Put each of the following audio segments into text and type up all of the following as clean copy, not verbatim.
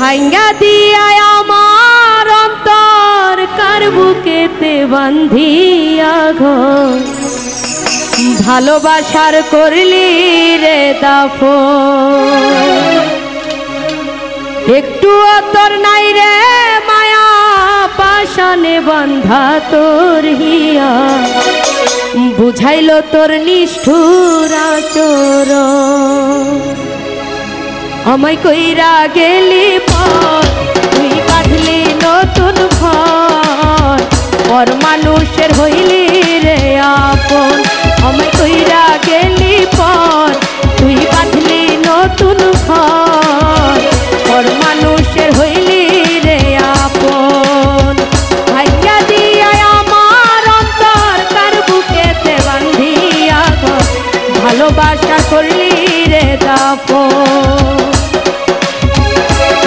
ভাঙ্গা দিয়া আমার অন্তর কার বুকেতে বান্ধিয়া ঘর ভালোবাসার করলি রে দাফন একটু তোর নাই রে মায়া পাশানে বান্ধা তোর হিয়া বুঝাইল তোর নিষ্ঠুর আচরণ আমায় কইরা গেলি পর তুই বাঁধলি নতুন ঘর পর মানুষের হইলি রে আপন আমায় কইরা গেলি পর তুই বাঁধলি নতুন ঘর পর মানুষের হইলি রে আপন ভাইয়া দিয়া আমার অন্তর কার বুকেতে বান্ধিয়া ঘর ভালোবাসা করলি রে দাফন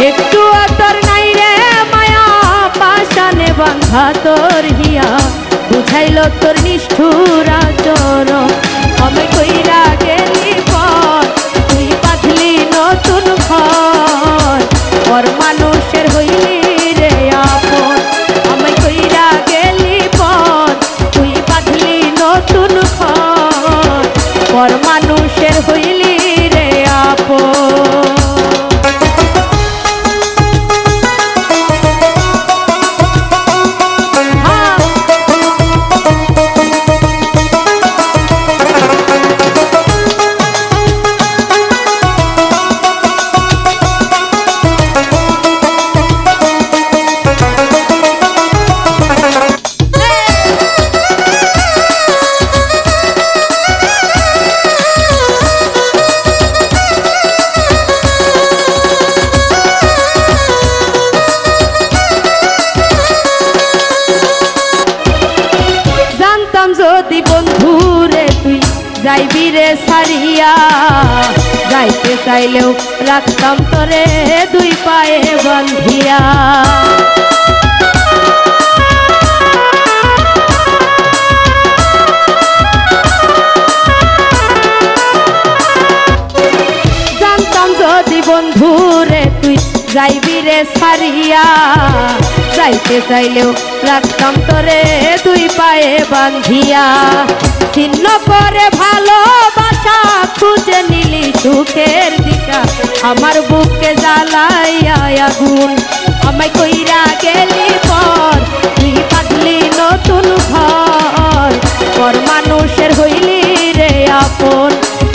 একটু তোর নাই রে মায়া পাশানে বাঁধা তোর হিয়া বুঝাইল তোর নিষ্ঠুর আচরণ আমি কইরা গেলি পর তুই বাঁধলি নতুন ঘর পর মানুষের হইলি রে আপন আমি কইরা গেলি পর তুই বাঁধলি নতুন ঘর পর মানুষের হইলি রে আপন যদি বন্ধুরে তুই যাইবি রে সারিয়া যাইতে চাইলেও রাখতাম তোরে দুই পায়ে বান্ধিয়া জানতাম যদি বন্ধুরে তুই যাইবি রে সারিয়া যাইতে চাইলেও রাখতাম তোরে দুই পায়ে বান্ধিয়া ছিন্ন করে ভালোবাসা খুঁজে নিলি সুখের দিশা আমার বুকে জ্বালাইয়া আগুন আমায় কইরা গেলি পর তুই বাঁধলি নতুন ঘর পর মানুষের হইলি রে আপন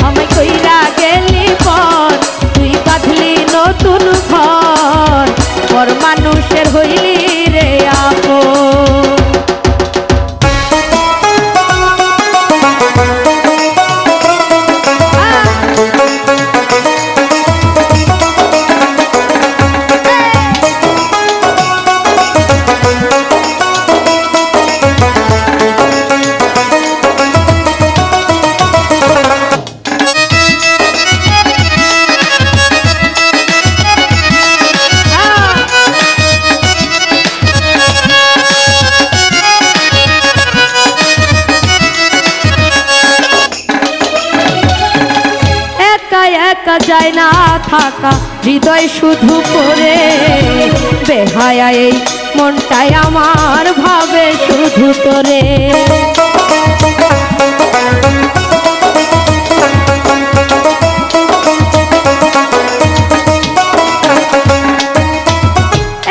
আমায় কইরা গেলি পর তুই বাঁধলি নতুন ঘর পর মানুষের হইলি রে আপন একা যায় না থাকা হৃদয় শুধু করে বেহায়া এই মনটাই আমার ভাবে শুধু তোরে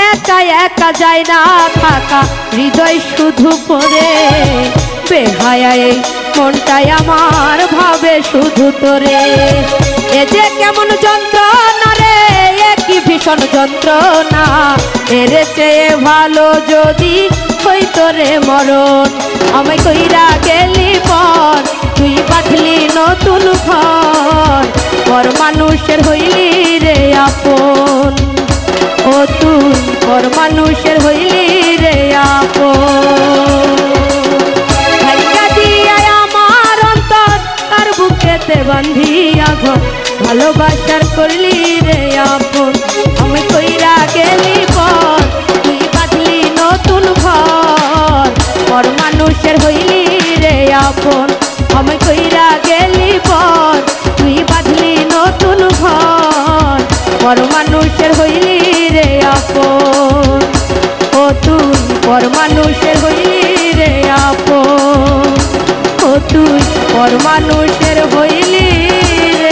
একা একা যায় না থাকা হৃদয় শুধু করে বেহায়া এই মনটাই আমার ভাবে শুধু তোরে এ যে কেমন যন্ত্রণা রে কি ভীষণ যন্ত্রণা এর চেয়ে ভালো যদি হইতো রে মরণ আমায় কইরা গেলি পর তুই বাঁধলি নতুন ঘর পর মানুষের হইলি রে আপন ও তুই পর মানুষের হইলি রে আপন বুকেতে বান্ধিয়া ঘর ভালোবাসার করলি রে আপন আমি কইরা গেলি পর তুই বাঁধলি নতুন ঘর পর মানুষের হইলি রে আপন আমি কইরা গেলি পর তুই বাঁধলি নতুন ঘর পর মানুষের হইলি রে পর মানুষের হইলি রে আপন, ও তুই পর মানুষের হইলি রে